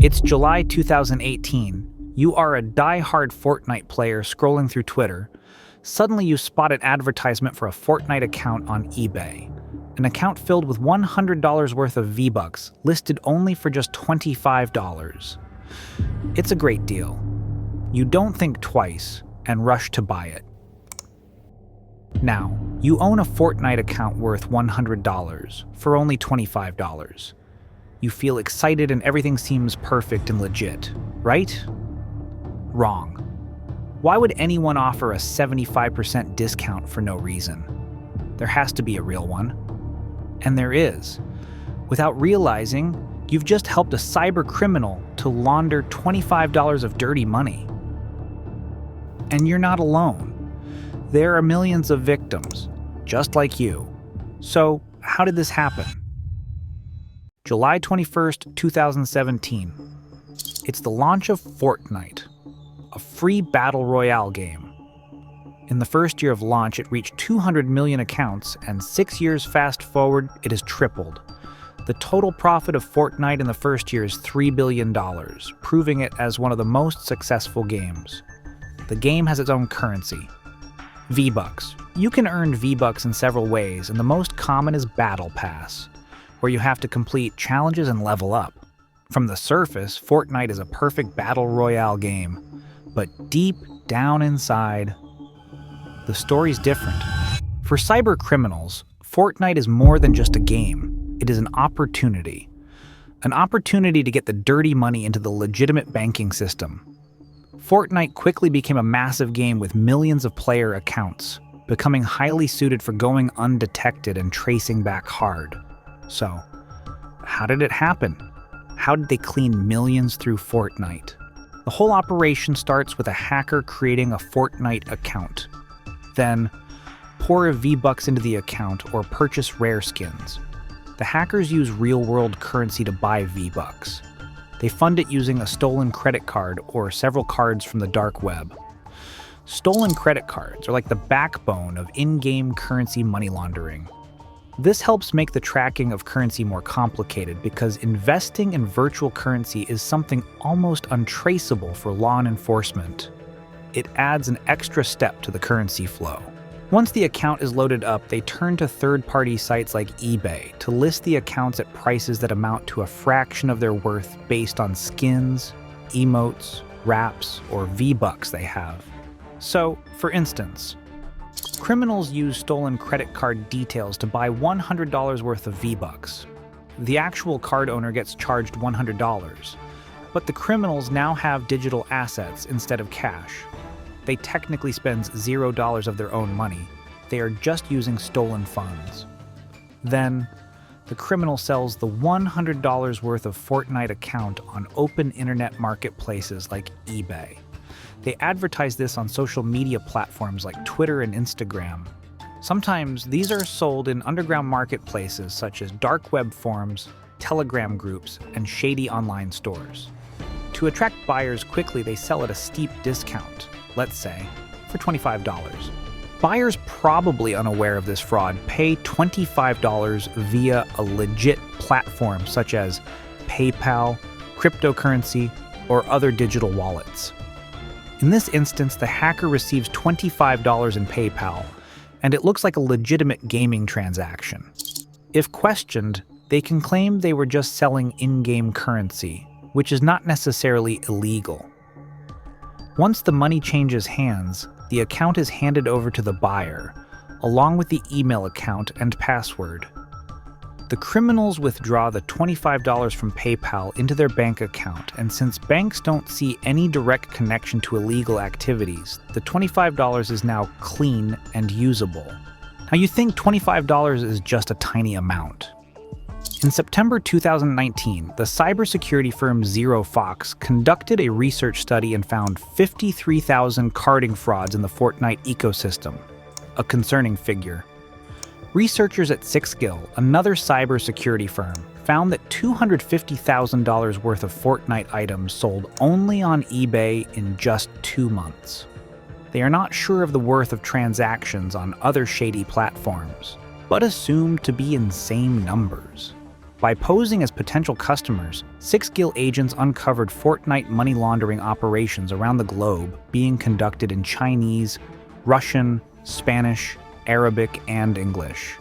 It's July 2018. You are a die-hard Fortnite player scrolling through Twitter. Suddenly you spot an advertisement for a Fortnite account on eBay. An account filled with $100 worth of V-Bucks, listed only for just $25. It's a great deal. You don't think twice and rush to buy it. Now, you own a Fortnite account worth $100 for only $25. You feel excited and everything seems perfect and legit, right? Wrong. Why would anyone offer a 75% discount for no reason? There has to be a real one. And there is. Without realizing, you've just helped a cybercriminal to launder $25 of dirty money. And you're not alone. There are millions of victims, just like you. So, how did this happen? July 21st, 2017. It's the launch of Fortnite, a free battle royale game. In the first year of launch, it reached 200 million accounts, and 6 years fast forward, it has tripled. The total profit of Fortnite in the first year is $3 billion, proving it as one of the most successful games. The game has its own currency, V-Bucks. You can earn V-Bucks in several ways, and the most common is Battle Pass, where you have to complete challenges and level up. From the surface, Fortnite is a perfect battle royale game, but deep down inside, the story's different. For cybercriminals, Fortnite is more than just a game. It is an opportunity. An opportunity to get the dirty money into the legitimate banking system. Fortnite quickly became a massive game with millions of player accounts, becoming highly suited for going undetected and tracing back hard. So, how did it happen? How did they clean millions through Fortnite? The whole operation starts with a hacker creating a Fortnite account. Then, pour a V-Bucks into the account or purchase rare skins. The hackers use real-world currency to buy V-Bucks. They fund it using a stolen credit card or several cards from the dark web. Stolen credit cards are like the backbone of in-game currency money laundering. This helps make the tracking of currency more complicated because investing in virtual currency is something almost untraceable for law enforcement. It adds an extra step to the currency flow. Once the account is loaded up, they turn to third-party sites like eBay to list the accounts at prices that amount to a fraction of their worth based on skins, emotes, wraps, or V-Bucks they have. So, for instance, criminals use stolen credit card details to buy $100 worth of V-Bucks. The actual card owner gets charged $100, but the criminals now have digital assets instead of cash. They technically spend $0 of their own money. They are just using stolen funds. Then, the criminal sells the $100 worth of Fortnite account on open internet marketplaces like eBay. They advertise this on social media platforms like Twitter and Instagram. Sometimes these are sold in underground marketplaces such as dark web forums, Telegram groups, and shady online stores. To attract buyers quickly, they sell at a steep discount, let's say, for $25. Buyers probably unaware of this fraud pay $25 via a legit platform such as PayPal, cryptocurrency, or other digital wallets. In this instance, the hacker receives $25 in PayPal, and it looks like a legitimate gaming transaction. If questioned, they can claim they were just selling in-game currency, which is not necessarily illegal. Once the money changes hands, the account is handed over to the buyer, along with the email account and password. The criminals withdraw the $25 from PayPal into their bank account, and since banks don't see any direct connection to illegal activities, the $25 is now clean and usable. Now you think $25 is just a tiny amount. In September 2019, the cybersecurity firm ZeroFox conducted a research study and found 53,000 carding frauds in the Fortnite ecosystem, a concerning figure. Researchers at Sixgill, another cybersecurity firm, found that $250,000 worth of Fortnite items sold only on eBay in just 2 months. They are not sure of the worth of transactions on other shady platforms, but assumed to be insane numbers. By posing as potential customers, 6 Gil agents uncovered Fortnite money laundering operations around the globe being conducted in Chinese, Russian, Spanish, Arabic, and English.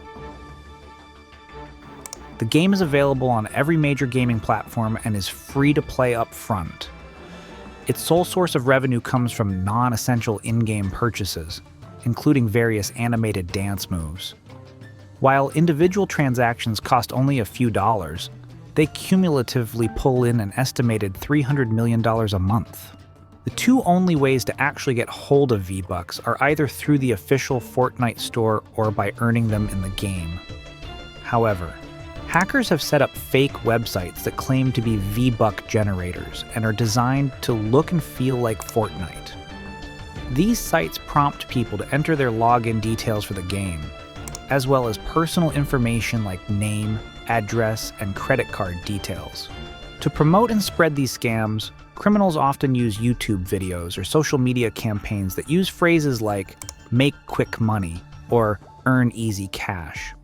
The game is available on every major gaming platform and is free to play up front. Its sole source of revenue comes from non-essential in-game purchases, including various animated dance moves. While individual transactions cost only a few dollars, they cumulatively pull in an estimated $300 million a month. The two only ways to actually get hold of V-Bucks are either through the official Fortnite store or by earning them in the game. However, hackers have set up fake websites that claim to be V-Buck generators and are designed to look and feel like Fortnite. These sites prompt people to enter their login details for the game, as well as personal information like name, address, and credit card details. To promote and spread these scams, criminals often use YouTube videos or social media campaigns that use phrases like "make quick money" or "earn easy cash."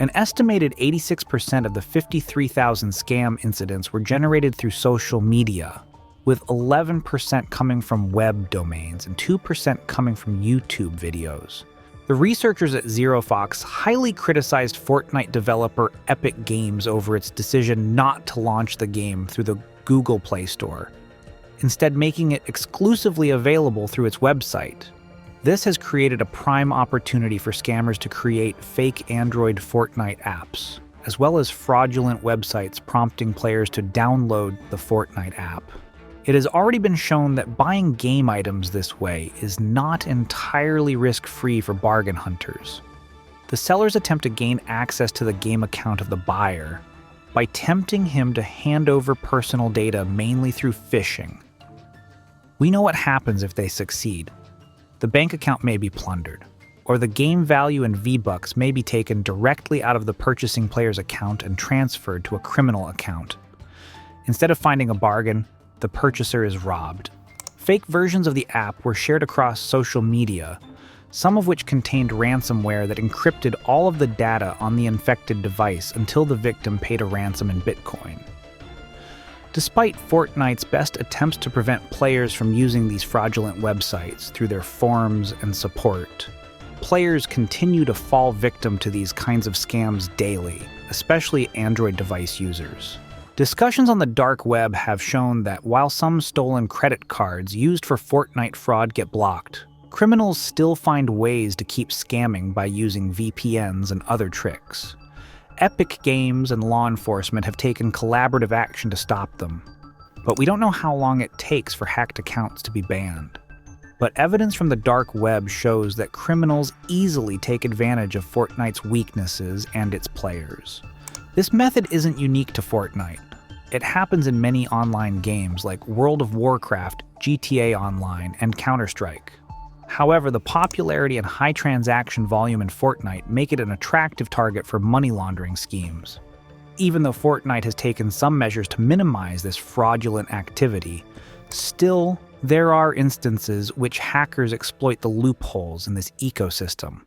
An estimated 86% of the 53,000 scam incidents were generated through social media, with 11% coming from web domains and 2% coming from YouTube videos. The researchers at ZeroFox highly criticized Fortnite developer Epic Games over its decision not to launch the game through the Google Play Store, instead making it exclusively available through its website. This has created a prime opportunity for scammers to create fake Android Fortnite apps, as well as fraudulent websites prompting players to download the Fortnite app. It has already been shown that buying game items this way is not entirely risk-free for bargain hunters. The sellers attempt to gain access to the game account of the buyer by tempting him to hand over personal data mainly through phishing. We know what happens if they succeed. The bank account may be plundered, or the game value in V-Bucks may be taken directly out of the purchasing player's account and transferred to a criminal account. Instead of finding a bargain, the purchaser is robbed. Fake versions of the app were shared across social media, some of which contained ransomware that encrypted all of the data on the infected device until the victim paid a ransom in Bitcoin. Despite Fortnite's best attempts to prevent players from using these fraudulent websites through their forums and support, players continue to fall victim to these kinds of scams daily, especially Android device users. Discussions on the dark web have shown that while some stolen credit cards used for Fortnite fraud get blocked, criminals still find ways to keep scamming by using VPNs and other tricks. Epic Games and law enforcement have taken collaborative action to stop them, but we don't know how long it takes for hacked accounts to be banned. But evidence from the dark web shows that criminals easily take advantage of Fortnite's weaknesses and its players. This method isn't unique to Fortnite. It happens in many online games like World of Warcraft, GTA Online, and Counter-Strike. However, the popularity and high transaction volume in Fortnite make it an attractive target for money laundering schemes. Even though Fortnite has taken some measures to minimize this fraudulent activity, still, there are instances which hackers exploit the loopholes in this ecosystem.